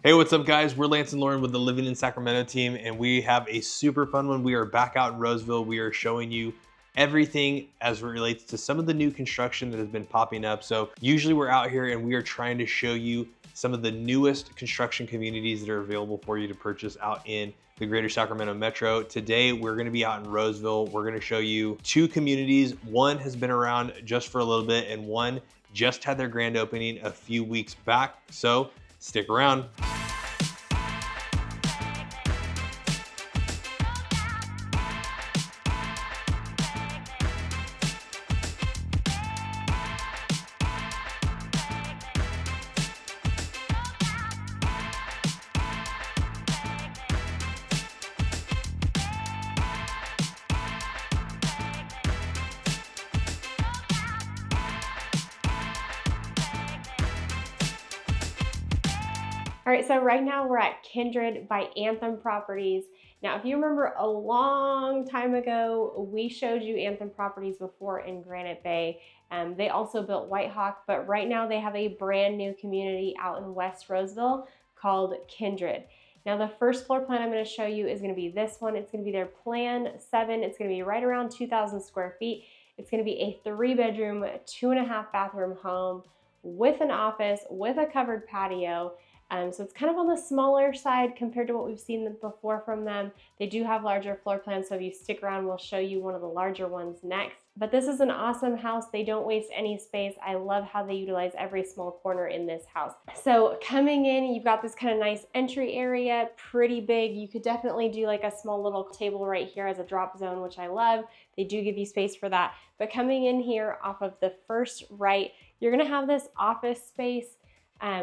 Hey, what's up guys? We're Lance and Lauren with the Living in Sacramento team, and we have a super fun one. We are back out in Roseville. We are showing you everything as it relates to some of the new construction that has been popping up. So usually we're out here and we are trying to show you some of the newest construction communities that are available for you to purchase out in the greater Sacramento metro. Today, we're gonna be out in Roseville. We're gonna show you two communities. One has been around just for a little bit and one just had their grand opening a few weeks back. So stick around. All right, so right now we're at Kindred by Anthem Properties. Now, if you remember a long time ago, we showed you Anthem Properties before in Granite Bay. They also built White Hawk, but right now they have a brand new community out in West Roseville called Kindred. Now, the first floor plan I'm going to show you is going to be this one. It's going to be their Plan 7. It's going to be right around 2,000 square feet. It's going to be a 3-bedroom, 2.5 bathroom home with an office, with a covered patio. So it's kind of on the smaller side compared to what we've seen before from them. They do have larger floor plans, so if you stick around, we'll show you one of the larger ones next. But this is an awesome house. They don't waste any space. I love how they utilize every small corner in this house. So coming in, you've got this kind of nice entry area, pretty big. You could definitely do like a small little table right here as a drop zone, which I love. They do give you space for that. But coming in here off of the first right, you're gonna have this office space,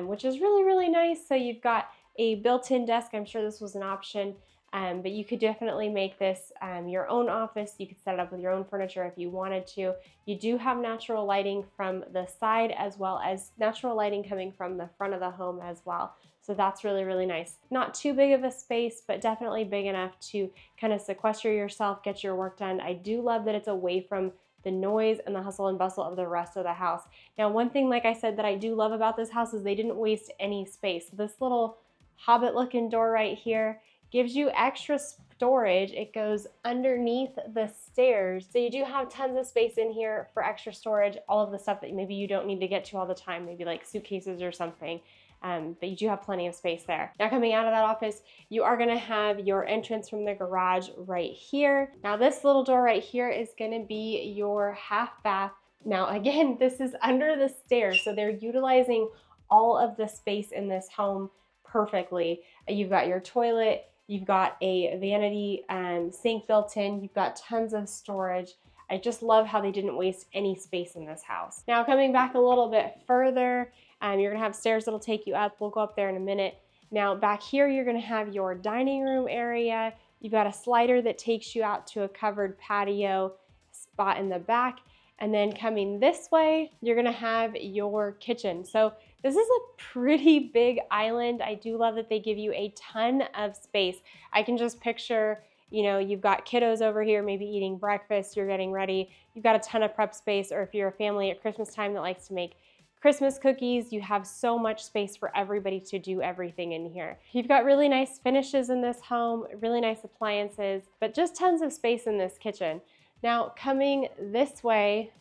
which is really, really nice. So you've got a built-in desk. I'm sure this was an option, but you could definitely make this your own office. You could set it up with your own furniture if you wanted to. You do have natural lighting from the side as well as natural lighting coming from the front of the home as well. So that's really, really nice. Not too big of a space, but definitely big enough to kind of sequester yourself, get your work done. I do love that it's away from the noise and the hustle and bustle of the rest of the house. Now, one thing, like I said, that I do love about this house is they didn't waste any space. This little hobbit looking door right here gives you extra storage. It goes underneath the stairs. So you do have tons of space in here for extra storage, all of the stuff that maybe you don't need to get to all the time, maybe like suitcases or something. But you do have plenty of space there. Now, coming out of that office, you are gonna have your entrance from the garage right here. Now, this little door right here is gonna be your half bath. Now, again, this is under the stairs, so they're utilizing all of the space in this home perfectly. You've got your toilet, you've got a vanity sink built in, you've got tons of storage. I just love how they didn't waste any space in this house. Now, coming back a little bit further, you're gonna have stairs that'll take you up. We'll go up there in a minute. Now, back here, you're gonna have your dining room area. You've got a slider that takes you out to a covered patio spot in the back. And then coming this way, you're gonna have your kitchen. So this is a pretty big island. I do love that they give you a ton of space. I can just picture, you know, you've got kiddos over here, maybe eating breakfast, you're getting ready. You've got a ton of prep space, or if you're a family at Christmas time that likes to make Christmas cookies, you have so much space for everybody to do everything in here. You've got really nice finishes in this home, really nice appliances, but just tons of space in this kitchen. Now, coming this way,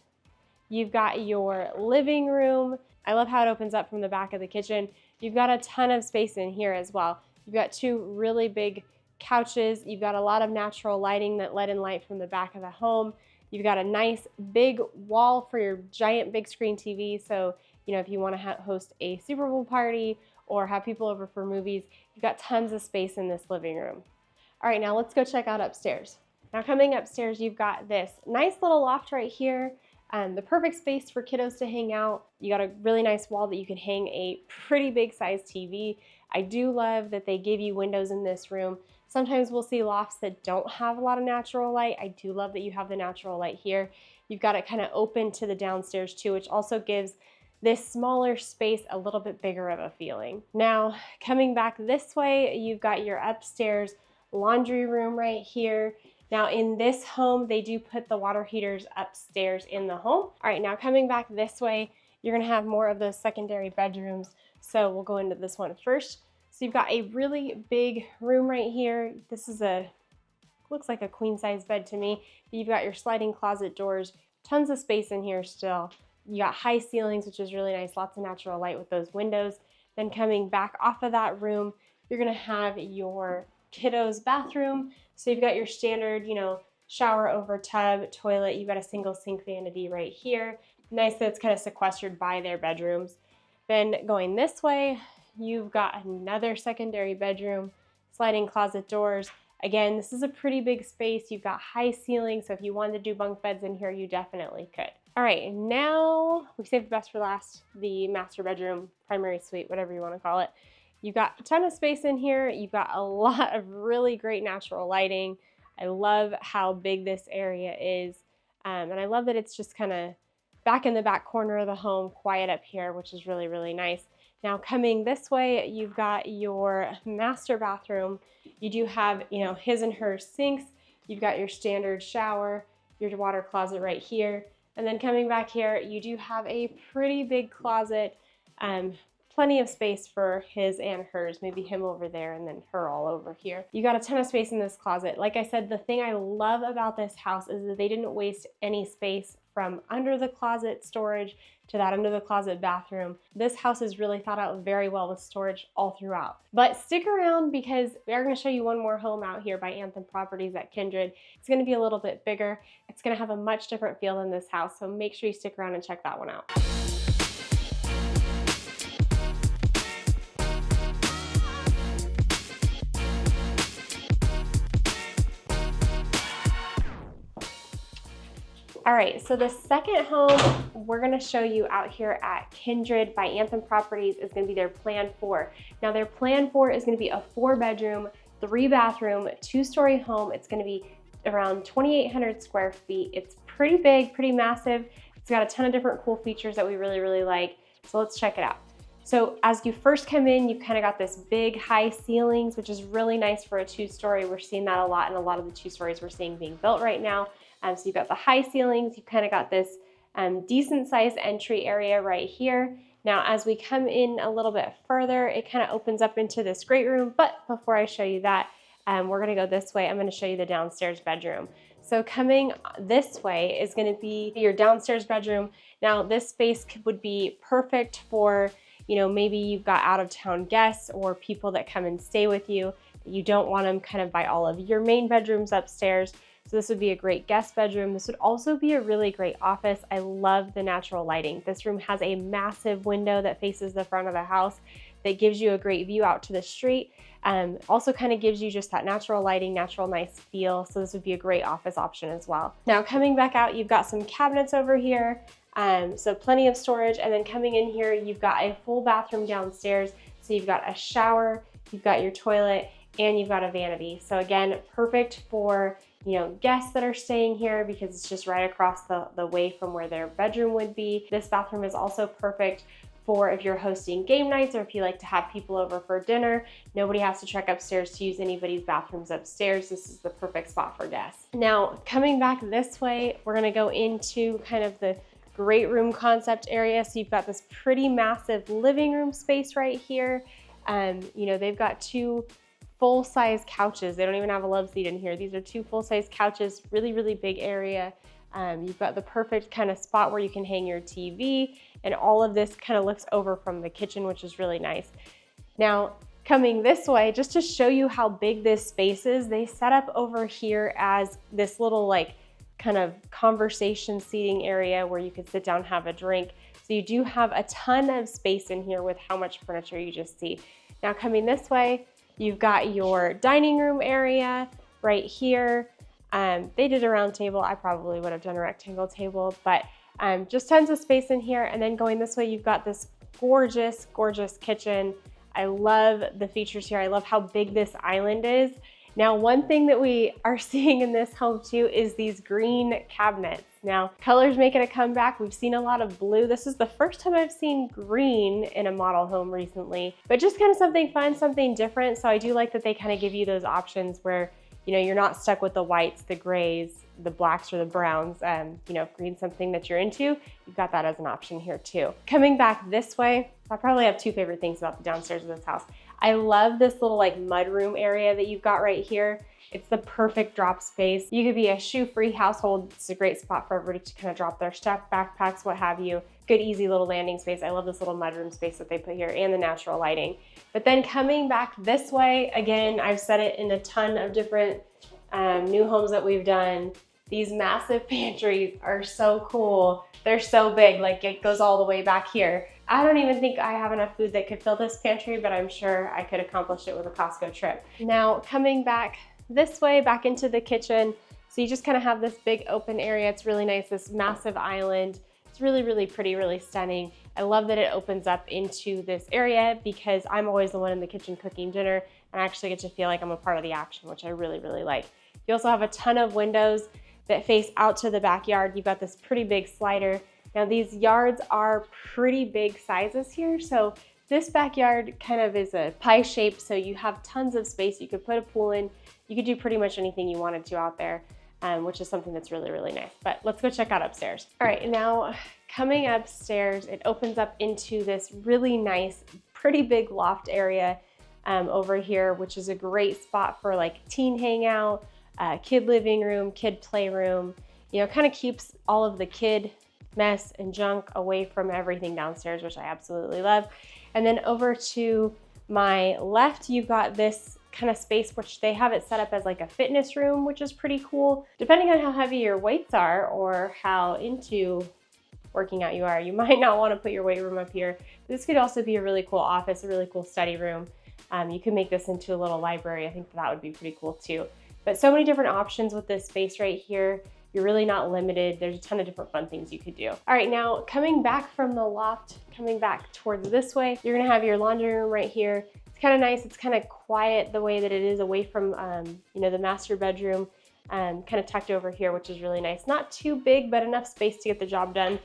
you've got your living room. I love how it opens up from the back of the kitchen. You've got a ton of space in here as well. You've got two really big couches. You've got a lot of natural lighting that let in light from the back of the home. You've got a nice big wall for your giant big screen TV. So, you know, if you want to host a Super Bowl party or have people over for movies, you've got tons of space in this living room. All right, now let's go check out upstairs. Now, coming upstairs, you've got this nice little loft right here. The perfect space for kiddos to hang out. You got a really nice wall that you can hang a pretty big size TV. I do love that they give you windows in this room. Sometimes we'll see lofts that don't have a lot of natural light. I do love that you have the natural light here. You've got it kind of open to the downstairs too, which also gives this smaller space a little bit bigger of a feeling. Now, coming back this way, you've got your upstairs laundry room right here. Now, in this home, they do put the water heaters upstairs in the home. All right, now coming back this way, you're gonna have more of those secondary bedrooms. So we'll go into this one first. So you've got a really big room right here. This is looks like a queen size bed to me. You've got your sliding closet doors, tons of space in here still. You got high ceilings, which is really nice, lots of natural light with those windows. Then coming back off of that room, you're gonna have your kiddos bathroom. So you've got your standard, shower over tub, toilet. You've got a single sink vanity right here. Nice that it's kind of sequestered by their bedrooms. Then going this way, you've got another secondary bedroom, sliding closet doors. Again, this is a pretty big space. You've got high ceilings, so if you wanted to do bunk beds in here, you definitely could. All right, now we saved the best for last, the master bedroom, primary suite, whatever you want to call it. You've got a ton of space in here. You've got a lot of really great natural lighting. I love how big this area is. And I love that it's just kind of back in the back corner of the home, quiet up here, which is really, really nice. Now coming this way, you've got your master bathroom. You do have, his and her sinks. You've got your standard shower, your water closet right here. And then coming back here, you do have a pretty big closet, plenty of space for his and hers, maybe him over there and then her all over here. You got a ton of space in this closet. Like I said, the thing I love about this house is that they didn't waste any space from under the closet storage to that under the closet bathroom. This house is really thought out very well with storage all throughout. But stick around because we are going to show you one more home out here by Anthem Properties at Kindred. It's going to be a little bit bigger. It's going to have a much different feel than this house, so make sure you stick around and check that one out. All right, so the second home we're gonna show you out here at Kindred by Anthem Properties is gonna be their Plan 4. Now their Plan 4 is gonna be a 4-bedroom, 3-bathroom, 2-story home. It's gonna be around 2,800 square feet. It's pretty big, pretty massive. It's got a ton of different cool features that we really, really like. So let's check it out. So as you first come in, you've kind of got this big high ceilings, which is really nice for a 2-story. We're seeing that a lot in a lot of the 2-stories we're seeing being built right now. So you've got the high ceilings, you've kind of got this decent sized entry area right here. Now, as we come in a little bit further, it kind of opens up into this great room. But before I show you that, we're gonna go this way. I'm gonna show you the downstairs bedroom. So coming this way is gonna be your downstairs bedroom. Now, this space would be perfect for, maybe you've got out of town guests or people that come and stay with you. You don't want them kind of by all of your main bedrooms upstairs. So this would be a great guest bedroom. This would also be a really great office. I love the natural lighting. This room has a massive window that faces the front of the house that gives you a great view out to the street. Also kind of gives you just that natural lighting, natural nice feel. So this would be a great office option as well. Now coming back out, you've got some cabinets over here. So plenty of storage. And then coming in here, you've got a full bathroom downstairs. So you've got a shower, you've got your toilet, and you've got a vanity. So again, perfect for guests that are staying here because it's just right across the way from where their bedroom would be. This bathroom is also perfect for if you're hosting game nights or if you like to have people over for dinner. Nobody has to trek upstairs to use anybody's bathrooms upstairs. This is the perfect spot for guests. Now, coming back this way, we're gonna go into kind of the great room concept area. So you've got this pretty massive living room space right here. They've got 2 full-size couches. They don't even have a love seat in here. These are 2 full-size couches, really, really big area. You've got the perfect kind of spot where you can hang your TV, and all of this kind of looks over from the kitchen, which is really nice. Now, coming this way, just to show you how big this space is, they set up over here as this little kind of conversation seating area where you could sit down and have a drink. So you do have a ton of space in here with how much furniture you just see. Now coming this way, you've got your dining room area right here. They did a round table. I probably would have done a rectangle table, but just tons of space in here. And then going this way, you've got this gorgeous, gorgeous kitchen. I love the features here. I love how big this island is. Now, one thing that we are seeing in this home too is these green cabinets. Now, color's making a comeback. We've seen a lot of blue. This is the first time I've seen green in a model home recently, but just kind of something fun, something different. So I do like that they kind of give you those options where, you're not stuck with the whites, the grays, the blacks, or the browns. If green's something that you're into, you've got that as an option here too. Coming back this way, I probably have 2 favorite things about the downstairs of this house. I love this little like mudroom area that you've got right here. It's the perfect drop space. You could be a shoe-free household. It's a great spot for everybody to kind of drop their stuff, backpacks, what have you. Good, easy little landing space. I love this little mudroom space that they put here and the natural lighting. But then coming back this way, again, I've said it in a ton of different new homes that we've done. These massive pantries are so cool. They're so big, like it goes all the way back here. I don't even think I have enough food that could fill this pantry, but I'm sure I could accomplish it with a Costco trip. Now coming back this way, back into the kitchen. So you just kind of have this big open area. It's really nice, this massive island. It's really, really pretty, really stunning. I love that it opens up into this area because I'm always the one in the kitchen cooking dinner, and I actually get to feel like I'm a part of the action, which I really, really like. You also have a ton of windows that face out to the backyard. You've got this pretty big slider. Now these yards are pretty big sizes here. So this backyard kind of is a pie shape. So you have tons of space. You could put a pool in. You could do pretty much anything you wanted to out there, which is something that's really, really nice. But let's go check out upstairs. All right, now coming upstairs, it opens up into this really nice, pretty big loft area over here, which is a great spot for like teen hangout, kid living room, kid playroom. You know, kind of keeps all of the kid mess and junk away from everything downstairs, which I absolutely love. And then over to my left, you've got this kind of space, which they have it set up as like a fitness room, which is pretty cool. Depending on how heavy your weights are or how into working out you are, you might not want to put your weight room up here. This could also be a really cool office, a really cool study room. You could make this into a little library. I think that would be pretty cool too. But so many different options with this space right here. You're really not limited. There's a ton of different fun things you could do. All right, now coming back from the loft, coming back towards this way, you're gonna have your laundry room right here. It's kind of nice. It's kind of quiet the way that it is away from, you know, the master bedroom, kind of tucked over here, which is really nice. Not too big, but enough space to get the job done.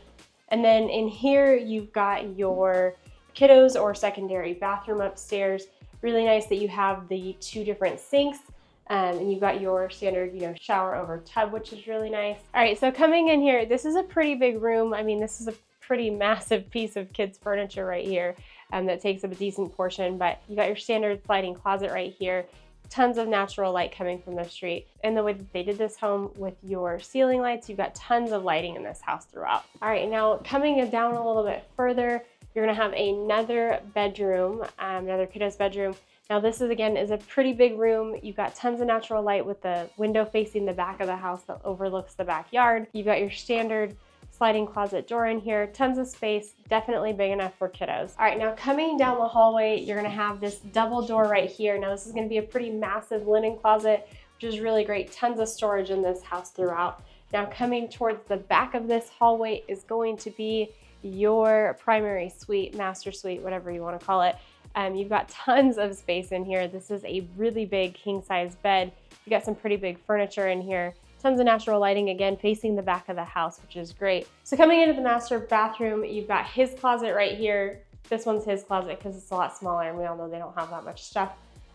And then in here, you've got your kiddos or secondary bathroom upstairs. Really nice that you have the two different sinks. And you've got your standard, you know, shower over tub, which is really nice. All right, so coming in here, this is a pretty big room. I mean, this is a pretty massive piece of kids' furniture right here that takes up a decent portion, but you got your standard sliding closet right here. Tons of natural light coming from the street. And the way that they did this home with your ceiling lights, you've got tons of lighting in this house throughout. All right, now coming down a little bit further, you're gonna have another bedroom, another kiddo's bedroom. Now this is a pretty big room. You've got tons of natural light with the window facing the back of the house that overlooks the backyard. You've got your standard sliding closet door in here, tons of space, definitely big enough for kiddos. All right, now coming down the hallway, you're gonna have this double door right here. Now this is gonna be a pretty massive linen closet, which is really great. Tons of storage in this house throughout. Now coming towards the back of this hallway is going to be your primary suite, master suite, whatever you wanna call it. You've got tons of space in here. This is a really big king size bed. You got some pretty big furniture in here. Tons of natural lighting, again, facing the back of the house, which is great. So coming into the master bathroom, you've got his closet right here. This one's his closet because it's a lot smaller and we all know they don't have that much stuff.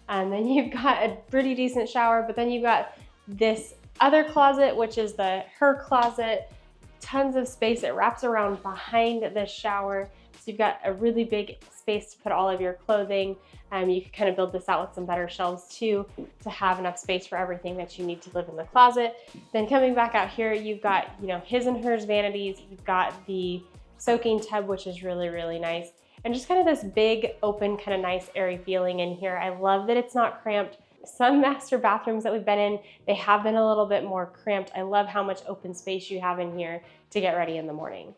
And then you've got a pretty decent shower, but then you've got this other closet, which is her closet. Tons of space. It wraps around behind the shower. So you've got a really big space to put all of your clothing. You can kind of build this out with some better shelves too, to have enough space for everything that you need to live in the closet. Then coming back out here, you've got, you know, his and hers vanities. You've got the soaking tub, which is really, really nice. And just kind of this big, open, kind of nice, airy feeling in here. I love that it's not cramped. Some master bathrooms that we've been in, they have been a little bit more cramped. I love how much open space you have in here to get ready in the morning.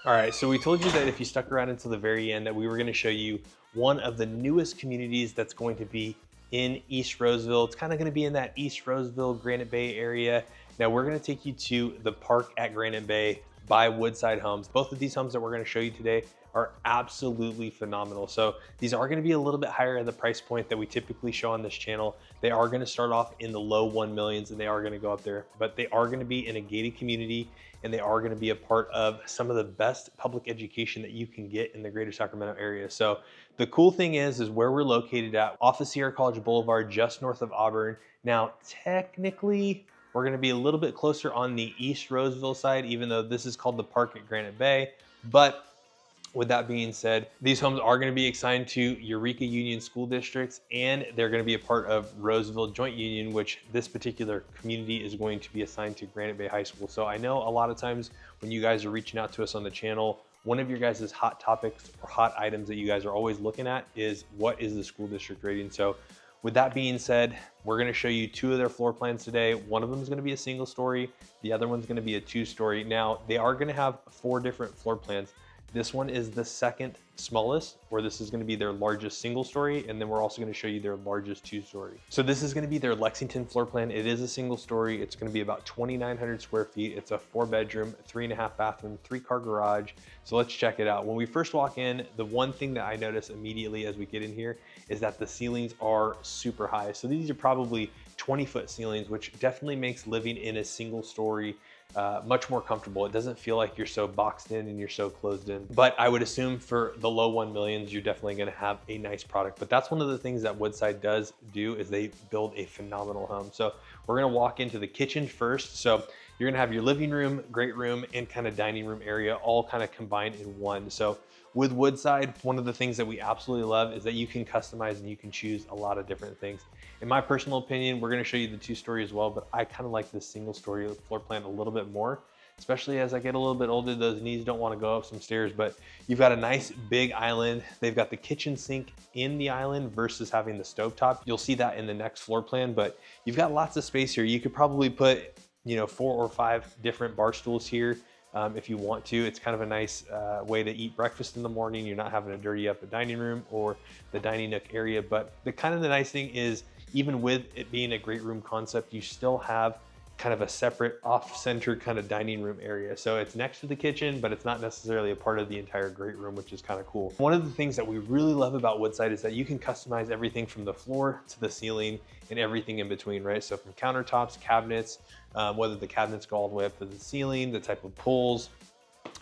All right, so we told you that if you stuck around until the very end that we were gonna show you one of the newest communities that's going to be in East Roseville. It's kind of gonna be in that East Roseville, Granite Bay area. Now we're gonna take you to the park at Granite Bay by Woodside Homes. Both of these homes that we're gonna show you today are absolutely phenomenal. So these are gonna be a little bit higher at the price point that we typically show on this channel. They are gonna start off in the low 1 millions and they are gonna go up there, but they are gonna be in a gated community and they are gonna be a part of some of the best public education that you can get in the greater Sacramento area. So the cool thing is where we're located at, off of Sierra College Boulevard, just north of Auburn. Now, technically, we're gonna be a little bit closer on the East Roseville side, even though this is called the Park at Granite Bay. But with that being said, these homes are going to be assigned to Eureka Union school districts, and they're going to be a part of Roseville Joint Union, which this particular community is going to be assigned to Granite Bay High School. So I know a lot of times when you guys are reaching out to us on the channel, one of your guys' hot topics or hot items that you guys are always looking at is what is the school district rating. So with that being said, we're going to show you 2 of their floor plans today. One of them is going to be a single story. The other one's going to be a 2-story. Now, they are going to have 4 different floor plans. This one is the second smallest, where this is going to be their largest single story, and then we're also going to show you their largest 2-story. So this is going to be their Lexington floor plan. It is a single story. It's going to be about 2,900 square feet. It's a 4-bedroom, 3.5 bathroom, 3-car garage. So let's check it out. When we first walk in, the one thing that I notice immediately as we get in here is that the ceilings are super high. So these are probably 20-foot ceilings, which definitely makes living in a single story much more comfortable. It doesn't feel like you're so boxed in and you're so closed in. But I would assume for the low 1 millions, you're definitely going to have a nice product. But that's one of the things that Woodside does do, is they build a phenomenal home. So we're going to walk into the kitchen first. So you're going to have your living room, great room, and kind of dining room area all kind of combined in one. So with Woodside, one of the things that we absolutely love is that you can customize and you can choose a lot of different things. In my personal opinion, we're going to show you the 2-story as well, but I kind of like the single story floor plan a little bit more, especially as I get a little bit older. Those knees don't want to go up some stairs, but you've got a nice big island. They've got the kitchen sink in the island versus having the stovetop. You'll see that in the next floor plan, but you've got lots of space here. You could probably put, 4 or 5 different bar stools here. If you want to. It's kind of a nice way to eat breakfast in the morning. You're not having to dirty up the dining room or the dining nook area. But the nice thing is, even with it being a great room concept, you still have kind of a separate off-center kind of dining room area. So it's next to the kitchen, but it's not necessarily a part of the entire great room, which is kind of cool. One of the things that we really love about Woodside is that you can customize everything from the floor to the ceiling and everything in between, right? So from countertops, cabinets, whether the cabinets go all the way up to the ceiling, the type of pulls,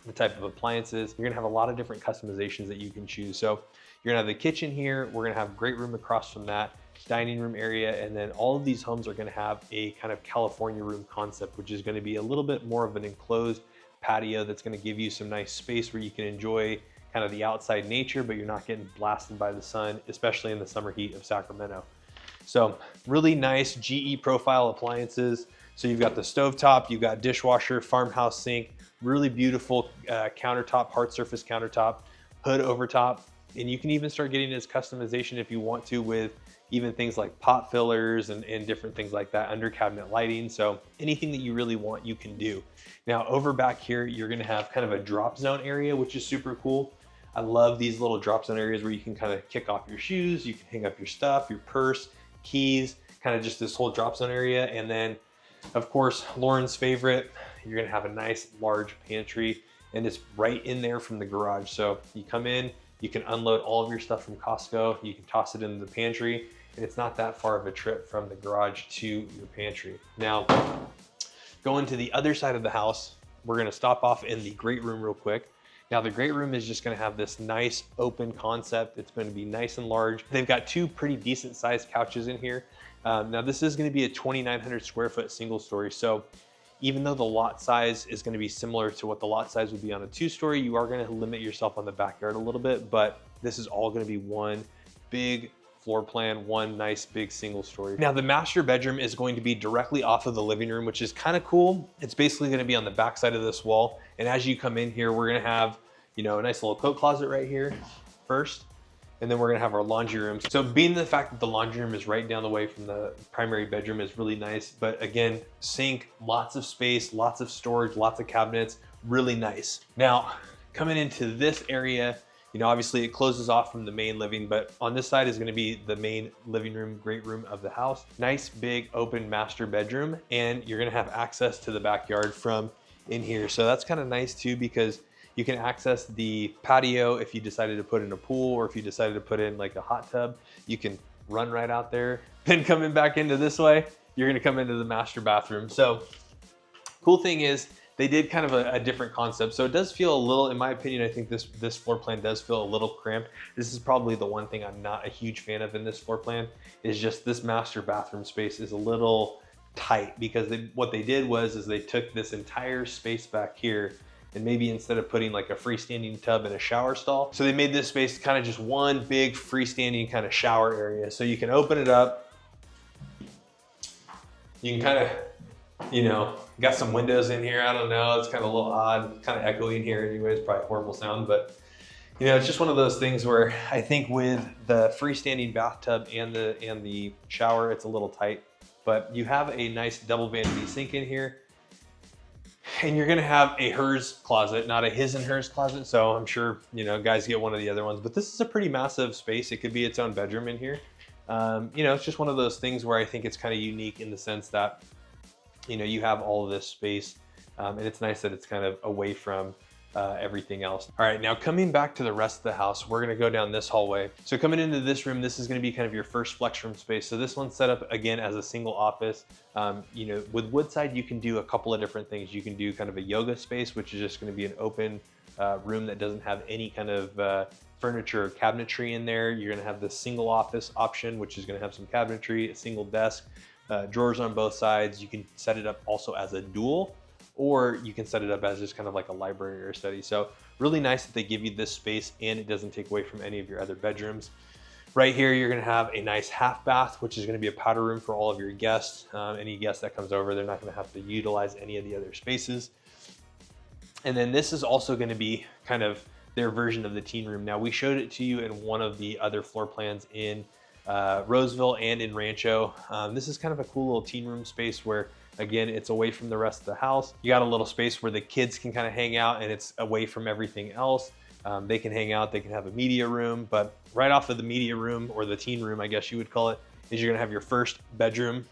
the type of appliances, you're gonna have a lot of different customizations that you can choose. So you're gonna have the kitchen here. We're gonna have great room across from that, dining room area, and then all of these homes are going to have a kind of California room concept, which is going to be a little bit more of an enclosed patio that's going to give you some nice space where you can enjoy kind of the outside nature, but you're not getting blasted by the sun, especially in the summer heat of Sacramento. So really nice GE profile appliances. So you've got the stovetop, you've got dishwasher, farmhouse sink, really beautiful countertop, hard surface countertop, hood over top, and you can even start getting this customization if you want to with even things like pot fillers and different things like that, under cabinet lighting. So anything that you really want, you can do. Now over back here, you're gonna have kind of a drop zone area, which is super cool. I love these little drop zone areas where you can kind of kick off your shoes, you can hang up your stuff, your purse, keys, kind of just this whole drop zone area. And then of course, Lauren's favorite, you're gonna have a nice large pantry, and it's right in there from the garage. So you come in, you can unload all of your stuff from Costco, you can toss it into the pantry, and it's not that far of a trip from the garage to your pantry. Now, going to the other side of the house, we're gonna stop off in the great room real quick. Now the great room is just gonna have this nice open concept. It's gonna be nice and large. They've got 2 pretty decent sized couches in here. Now this is gonna be a 2,900 square foot single story. So even though the lot size is gonna be similar to what the lot size would be on a 2-story, you are gonna limit yourself on the backyard a little bit, but this is all gonna be one big floor plan, one nice big single story. Now the master bedroom is going to be directly off of the living room, which is kind of cool. It's basically going to be on the back side of this wall. And as you come in here, we're going to have, a nice little coat closet right here first. And then we're going to have our laundry room. So being the fact that the laundry room is right down the way from the primary bedroom is really nice. But again, sink, lots of space, lots of storage, lots of cabinets, really nice. Now coming into this area, obviously it closes off from the main living, but on this side is going to be the main living room, great room of the house. Nice big open master bedroom, and you're going to have access to the backyard from in here. So that's kind of nice too, because You can access the patio if you decided to put in a pool, or if you decided to put in like a hot tub, you can run right out there. Then coming back into this way, you're gonna come into the master bathroom. So cool thing is they did kind of a different concept. So it does feel a little, in my opinion, I think this floor plan does feel a little cramped. This is probably the one thing I'm not a huge fan of in this floor plan, is just this master bathroom space is a little tight, because what they did was they took this entire space back here, and maybe instead of putting like a freestanding tub and a shower stall, so they made this space kind of just one big freestanding kind of shower area. So you can open it up, you can kind of, you know, got some windows in here. I don't know, it's kind of a little odd, kind of echoey in here anyways, probably horrible sound, but you know, it's just one of those things where I think with the freestanding bathtub and the shower, it's a little tight. But you have a nice double vanity sink in here, and you're gonna have a hers closet, not a his and hers closet. So I'm sure, you know, guys get one of the other ones, but this is a pretty massive space. It could be its own bedroom in here. You know, it's just one of those things where I think it's kind of unique in the sense that, you know, you have all of this space, and it's nice that it's kind of away from everything else. All right, now coming back to the rest of the house, we're gonna go down this hallway. So coming into this room, this is gonna be kind of your first flex room space. So this one's set up again as a single office. You know, with Woodside, you can do a couple of different things. You can do kind of a yoga space, which is just gonna be an open room that doesn't have any kind of furniture or cabinetry in there. You're gonna have the single office option, which is gonna have some cabinetry, a single desk, drawers on both sides. You can set it up also as a dual, or you can set it up as just kind of like a library or study. So really nice that they give you this space and it doesn't take away from any of your other bedrooms. Right here, you're gonna have a nice half bath, which is gonna be a powder room for all of your guests. Any guest that comes over, they're not gonna have to utilize any of the other spaces. And then this is also gonna be kind of their version of the teen room. Now, we showed it to you in one of the other floor plans in Roseville and in Rancho. This is kind of a cool little teen room space where, again, it's away from the rest of the house. You got a little space where the kids can kind of hang out, and it's away from everything else. They can hang out, they can have a media room, but right off of the media room, or the teen room, I guess you would call it, is you're gonna have your first bedroom.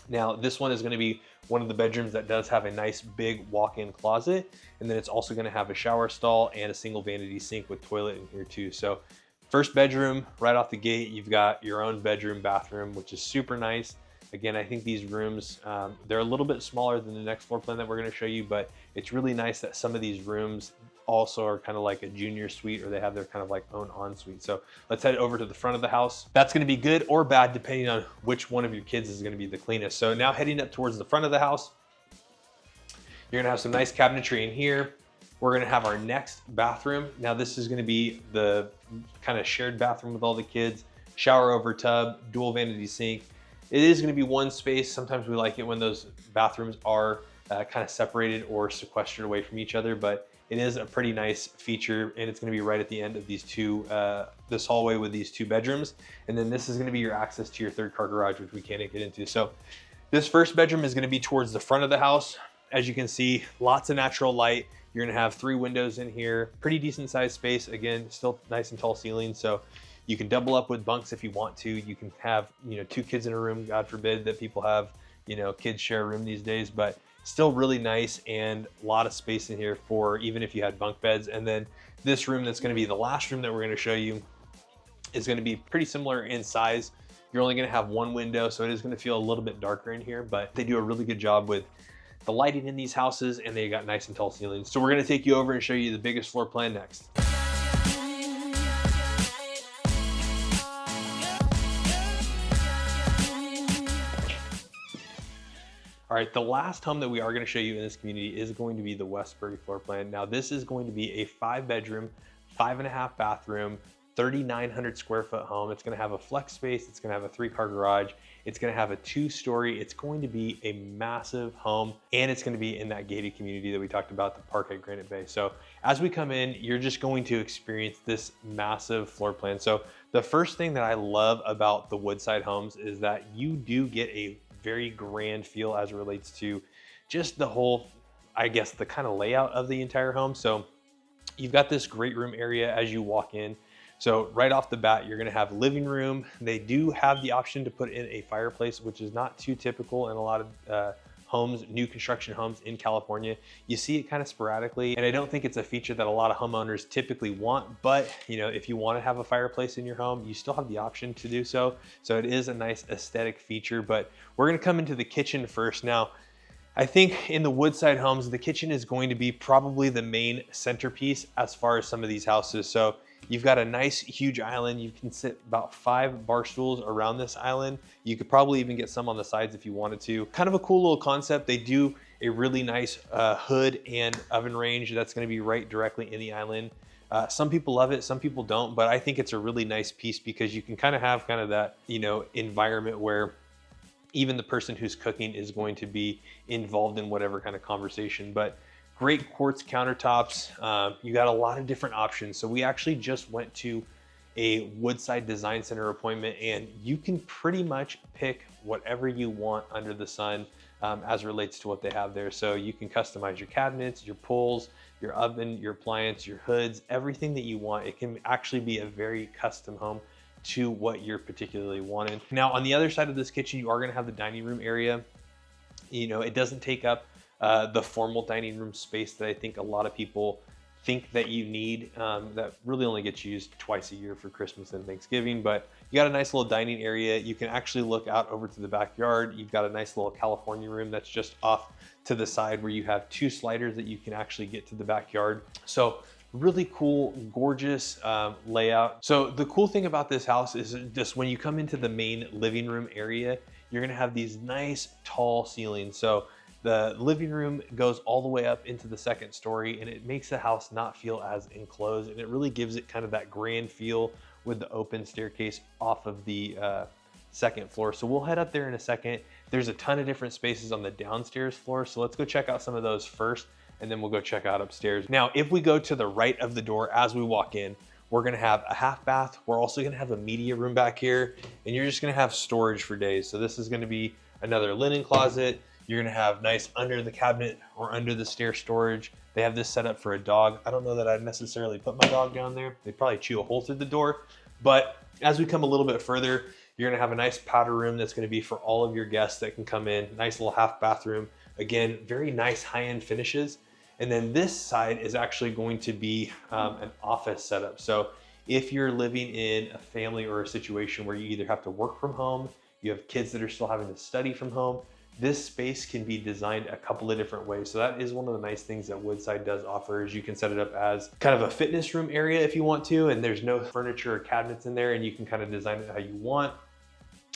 Now, this one is gonna be one of the bedrooms that does have a nice big walk-in closet, and then it's also gonna have a shower stall and a single vanity sink with toilet in here too. So first bedroom, right off the gate, you've got your own bedroom, bathroom, which is super nice. Again, I think these rooms, they're a little bit smaller than the next floor plan that we're gonna show you, but it's really nice that some of these rooms also are kind of like a junior suite, or they have their kind of like own ensuite. So let's head over to the front of the house. That's gonna be good or bad depending on which one of your kids is gonna be the cleanest. So now heading up towards the front of the house, you're gonna have some nice cabinetry in here. We're gonna have our next bathroom. Now this is gonna be the kind of shared bathroom with all the kids, shower over tub, dual vanity sink. It is gonna be one space. Sometimes we like it when those bathrooms are kind of separated or sequestered away from each other, but it is a pretty nice feature, and it's gonna be right at the end of these two, this hallway with these two bedrooms. And then this is gonna be your access to your third car garage, which we can't get into. So this first bedroom is gonna be towards the front of the house. As you can see, lots of natural light. You're gonna have 3 windows in here, pretty decent sized space. Again, still nice and tall ceilings. So you can double up with bunks if you want to. You can have, you know, 2 kids in a room. God forbid that people have, you know, kids share a room these days, but still really nice, and a lot of space in here for even if you had bunk beds. And then this room that's gonna be the last room that we're gonna show you is gonna be pretty similar in size. You're only gonna have 1 window, so it is gonna feel a little bit darker in here, but they do a really good job with the lighting in these houses, and they got nice and tall ceilings. So we're gonna take you over and show you the biggest floor plan next. All right, the last home that we are gonna show you in this community is going to be the Westbury floor plan. Now, this is going to be a 5-bedroom, 5.5 bathroom, 3,900 square foot home. It's gonna have a flex space, it's gonna have a 3-car garage, it's gonna have a 2-story, it's going to be a massive home, and it's gonna be in that gated community that we talked about, the park at Granite Bay. So as we come in, you're just going to experience this massive floor plan. So the first thing that I love about the Woodside homes is that you do get a very grand feel as it relates to just the whole, I guess, the kind of layout of the entire home. So you've got this great room area as you walk in. So right off the bat, you're gonna have living room. They do have the option to put in a fireplace, which is not too typical in a lot of homes, new construction homes in California. You see it kind of sporadically, and I don't think it's a feature that a lot of homeowners typically want, but you know, if you want to have a fireplace in your home, you still have the option to do so. So it is a nice aesthetic feature, but we're going to come into the kitchen first. Now, I think in the Woodside homes, the kitchen is going to be probably the main centerpiece as far as some of these houses. So you've got a nice huge island. You can sit about 5 bar stools around this island. You could probably even get some on the sides if you wanted to. Kind of a cool little concept. They do a really nice hood and oven range that's going to be right directly in the island. Some people love it, some people don't, but I think it's a really nice piece because you can kind of have kind of that, you know, environment where even the person who's cooking is going to be involved in whatever kind of conversation. But great quartz countertops. You got a lot of different options. So we actually just went to a Woodside Design Center appointment, and you can pretty much pick whatever you want under the sun as relates to what they have there. So you can customize your cabinets, your pulls, your oven, your appliance, your hoods, everything that you want. It can actually be a very custom home to what you're particularly wanting. Now, on the other side of this kitchen, you are gonna have the dining room area. You know, it doesn't take up the formal dining room space that I think a lot of people think that you need. That really only gets used twice a year for Christmas and Thanksgiving, but you got a nice little dining area. You can actually look out over to the backyard. You've got a nice little California room that's just off to the side where you have 2 sliders that you can actually get to the backyard. So really cool, gorgeous layout. So the cool thing about this house is just when you come into the main living room area, you're gonna have these nice tall ceilings. So the living room goes all the way up into the 2nd story, and it makes the house not feel as enclosed, and it really gives it kind of that grand feel with the open staircase off of the 2nd floor. So we'll head up there in a second. There's a ton of different spaces on the downstairs floor, so let's go check out some of those first, and then we'll go check out upstairs. Now, if we go to the right of the door as we walk in, we're gonna have a half bath. We're also gonna have a media room back here, and you're just gonna have storage for days. So this is gonna be another linen closet. You're gonna have nice under the cabinet or under the stair storage. They have this set up for a dog. I don't know that I'd necessarily put my dog down there. They'd probably chew a hole through the door. But as we come a little bit further, you're gonna have a nice powder room that's gonna be for all of your guests that can come in. Nice little half bathroom. Again, very nice high-end finishes. And then this side is actually going to be an office setup. So if you're living in a family or a situation where you either have to work from home, you have kids that are still having to study from home, this space can be designed a couple of different ways. So that is one of the nice things that Woodside does offer, is you can set it up as kind of a fitness room area if you want to, and there's no furniture or cabinets in there, and you can kind of design it how you want.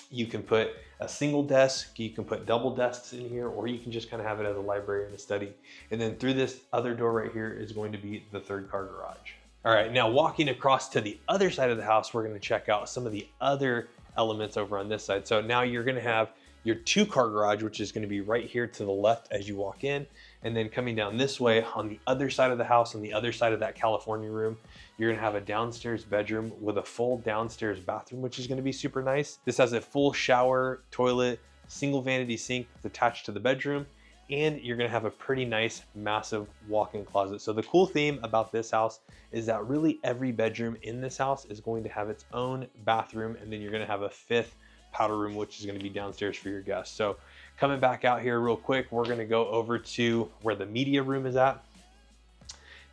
You can put a single desk, you can put double desks in here, or you can just kind of have it as a library and a study. And then through this other door right here is going to be the 3rd car garage. All right, now walking across to the other side of the house, we're gonna check out some of the other elements over on this side. So now you're gonna have your 2-car garage, which is gonna be right here to the left as you walk in. And then coming down this way on the other side of the house, on the other side of that California room, you're gonna have a downstairs bedroom with a full downstairs bathroom, which is gonna be super nice. This has a full shower, toilet, single vanity sink that's attached to the bedroom, and you're gonna have a pretty nice, massive walk-in closet. So the cool theme about this house is that really every bedroom in this house is going to have its own bathroom, and then you're gonna have a 5th powder room, which is gonna be downstairs for your guests. So coming back out here real quick, we're gonna go over to where the media room is at.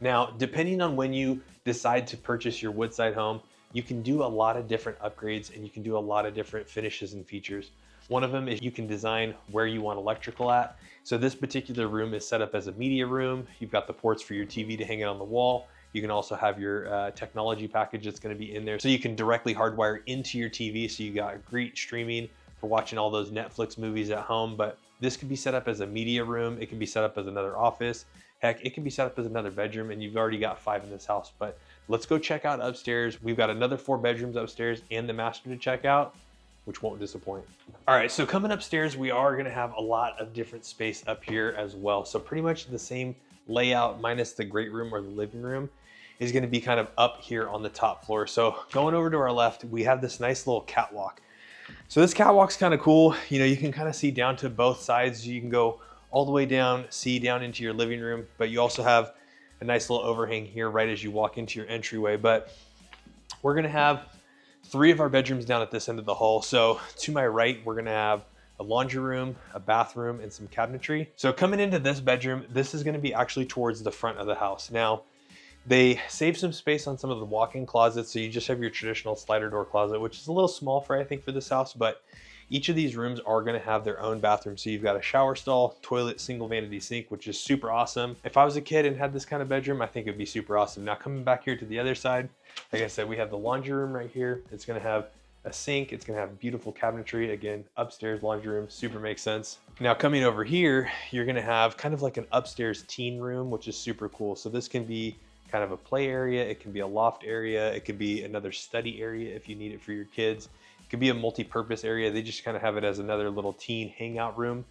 Now, depending on when you decide to purchase your Woodside home, you can do a lot of different upgrades, and you can do a lot of different finishes and features. One of them is you can design where you want electrical at. So this particular room is set up as a media room. You've got the ports for your TV to hang it on the wall. You can also have your technology package that's gonna be in there. So you can directly hardwire into your TV. So you got great streaming for watching all those Netflix movies at home. But this could be set up as a media room. It can be set up as another office. Heck, it can be set up as another bedroom, and you've already got 5 in this house. But let's go check out upstairs. We've got another 4 bedrooms upstairs and the master to check out, which won't disappoint. All right, so coming upstairs, we are gonna have a lot of different space up here as well. So pretty much the same layout minus the great room or the living room is gonna be kind of up here on the top floor. So going over to our left, we have this nice little catwalk. So this catwalk's kind of cool. You know, you can kind of see down to both sides. You can go all the way down, see down into your living room, but you also have a nice little overhang here right as you walk into your entryway. But we're gonna have 3 of our bedrooms down at this end of the hall. So to my right, we're gonna have a laundry room, a bathroom, and some cabinetry. So coming into this bedroom, this is gonna be actually towards the front of the house. Now, they save some space on some of the walk-in closets, so you just have your traditional slider door closet, which is a little small for, I think, for this house, but each of these rooms are gonna have their own bathroom. So you've got a shower stall, toilet, single vanity sink, which is super awesome. If I was a kid and had this kind of bedroom, I think it'd be super awesome. Now coming back here to the other side, like I said, we have the laundry room right here. It's gonna have a sink, it's gonna have beautiful cabinetry. Again, upstairs laundry room, super makes sense. Now coming over here, you're gonna have kind of like an upstairs teen room, which is super cool. So this can be kind of a play area, it can be a loft area, it could be another study area if you need it for your kids. It could be a multi-purpose area. They just kind of have it as another little teen hangout room.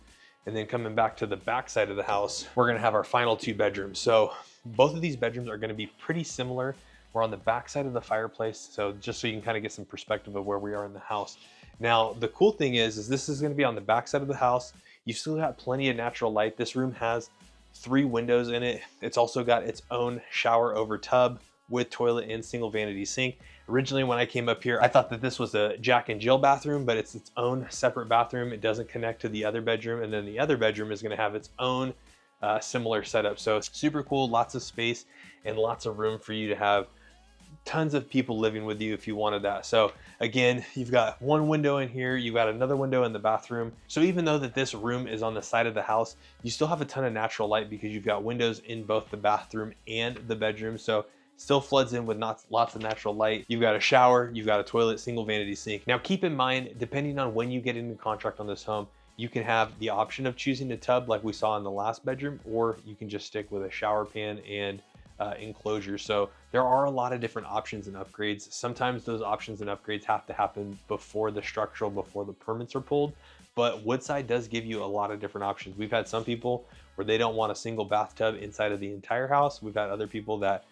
And then coming back to the back side of the house, we're gonna have our final 2 bedrooms. So both of these bedrooms are gonna be pretty similar. We're on the back side of the fireplace, so just so you can kind of get some perspective of where we are in the house. Now, the cool thing is this is gonna be on the back side of the house. You've still got plenty of natural light. This room has 3 windows in it. It's also got its own shower over tub with toilet and single vanity sink. Originally, when I came up here, I thought that this was a Jack and Jill bathroom, but it's its own separate bathroom. It doesn't connect to the other bedroom, and then the other bedroom is gonna have its own similar setup. So it's super cool, lots of space and lots of room for you to have tons of people living with you if you wanted that. So again, you've got 1 window in here, you've got another window in the bathroom. So even though that this room is on the side of the house, you still have a ton of natural light because you've got windows in both the bathroom and the bedroom. So still floods in with lots of natural light. You've got a shower, you've got a toilet, single vanity sink. Now keep in mind, depending on when you get into contract on this home, you can have the option of choosing a tub like we saw in the last bedroom, or you can just stick with a shower pan and enclosure. So there are a lot of different options and upgrades. Sometimes those options and upgrades have to happen before the permits are pulled, but Woodside does give you a lot of different options. We've had some people where they don't want a single bathtub inside of the entire house. We've had other people that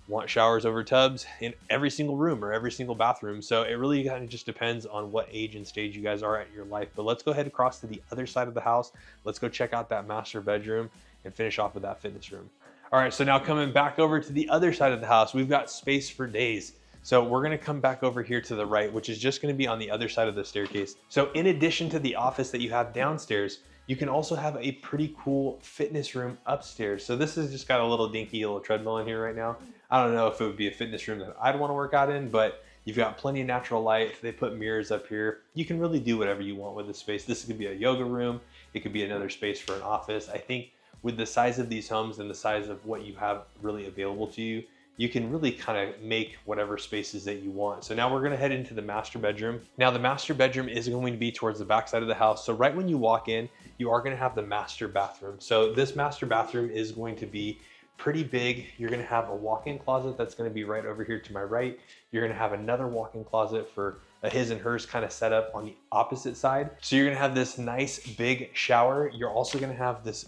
want showers over tubs in every single room or every single bathroom. So it really kind of just depends on what age and stage you guys are at your life. But let's go ahead across to the other side of the house. Let's go check out that master bedroom and finish off with that fitness room. All right, so now coming back over to the other side of the house, we've got space for days. So we're gonna come back over here to the right, which is just gonna be on the other side of the staircase. So in addition to the office that you have downstairs, you can also have a pretty cool fitness room upstairs. So this has just got a little dinky little treadmill in here right now. I don't know if it would be a fitness room that I'd wanna work out in, but you've got plenty of natural light. They put mirrors up here. You can really do whatever you want with this space. This could be a yoga room. It could be another space for an office. I think with the size of these homes and the size of what you have really available to you, you can really kind of make whatever spaces that you want. So now we're gonna head into the master bedroom. Now the master bedroom is going to be towards the back side of the house. So right when you walk in, you are gonna have the master bathroom. So this master bathroom is going to be pretty big. You're gonna have a walk-in closet that's gonna be right over here to my right. You're gonna have another walk-in closet for a his and hers kind of setup on the opposite side. So you're gonna have this nice big shower. You're also gonna have this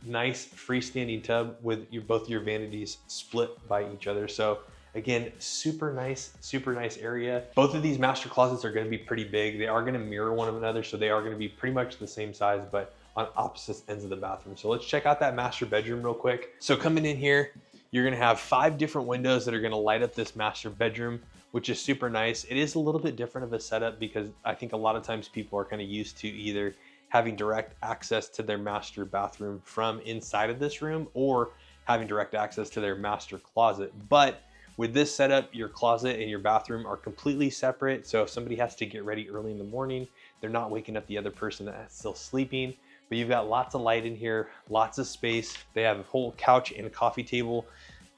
nice freestanding tub with both your vanities split by each other. So again, super nice area. Both of these master closets are going to be pretty big. They are going to mirror one another, so they are going to be pretty much the same size, but on opposite ends of the bathroom. So let's check out that master bedroom real quick. So coming in here, you're going to have 5 different windows that are going to light up this master bedroom, which is super nice. It is a little bit different of a setup because I think a lot of times people are kind of used to either having direct access to their master bathroom from inside of this room or having direct access to their master closet. But with this setup, your closet and your bathroom are completely separate. So if somebody has to get ready early in the morning, they're not waking up the other person that's still sleeping. But you've got lots of light in here, lots of space. They have a whole couch and a coffee table,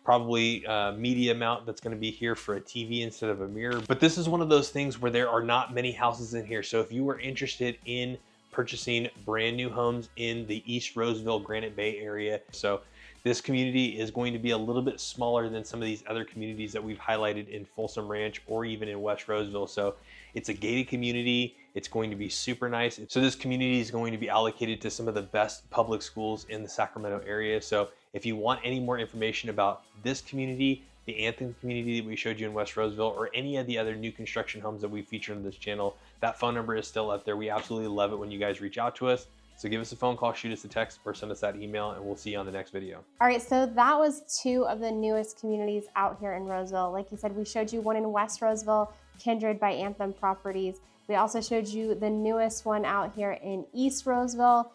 probably a media amount that's going to be here for a TV instead of a mirror. But this is one of those things where there are not many houses in here. So if you were interested in purchasing brand new homes in the East Roseville, Granite Bay area. So this community is going to be a little bit smaller than some of these other communities that we've highlighted in Folsom Ranch or even in West Roseville. So it's a gated community. It's going to be super nice. So this community is going to be allocated to some of the best public schools in the Sacramento area. So if you want any more information about this community, the Anthem community that we showed you in West Roseville, or any of the other new construction homes that we featured on this channel, that phone number is still up there. We absolutely love it when you guys reach out to us. So give us a phone call, shoot us a text, or send us that email, and we'll see you on the next video. All right, so that was 2 of the newest communities out here in Roseville. Like you said, we showed you one in West Roseville, Kindred by Anthem Properties, We also showed you the newest one out here in East Roseville,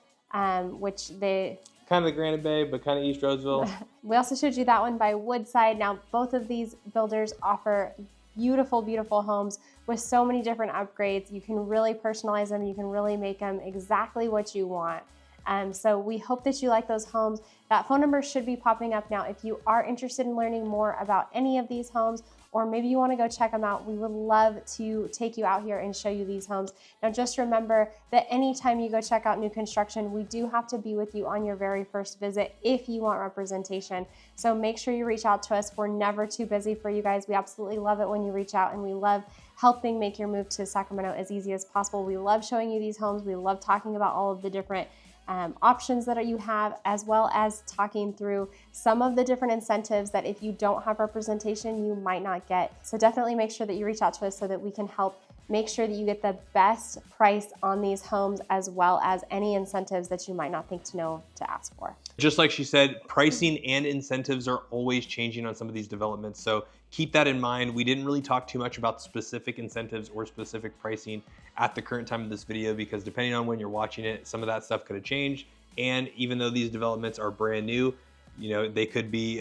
which they kind of the Granite Bay, but kind of East Roseville. We also showed you that one by Woodside. Now, both of these builders offer beautiful, beautiful homes with so many different upgrades. You can really personalize them. You can really make them exactly what you want. So we hope that you like those homes. That phone number should be popping up now. If you are interested in learning more about any of these homes, or maybe you want to go check them out, we would love to take you out here and show you these homes. Now, just remember that anytime you go check out new construction, we do have to be with you on your very first visit if you want representation. So make sure you reach out to us. We're never too busy for you guys. We absolutely love it when you reach out, and we love helping make your move to Sacramento as easy as possible. We love showing you these homes. We love talking about all of the different options that you have, as well as talking through some of the different incentives that if you don't have representation, you might not get. So definitely make sure that you reach out to us so that we can help make sure that you get the best price on these homes, as well as any incentives that you might not think to know to ask for. Just like she said, pricing and incentives are always changing on some of these developments. So keep that in mind. We didn't really talk too much about specific incentives or specific pricing at the current time of this video, because depending on when you're watching it, some of that stuff could have changed. And even though these developments are brand new, they could be,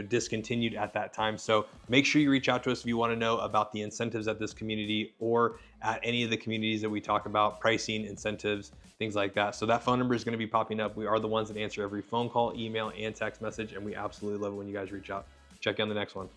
discontinued at that time. So make sure you reach out to us if you want to know about the incentives at this community or at any of the communities that we talk about, pricing, incentives, things like that. So that phone number is going to be popping up. We are the ones that answer every phone call, email, and text message, and we absolutely love it when you guys reach out. Check you on the next one.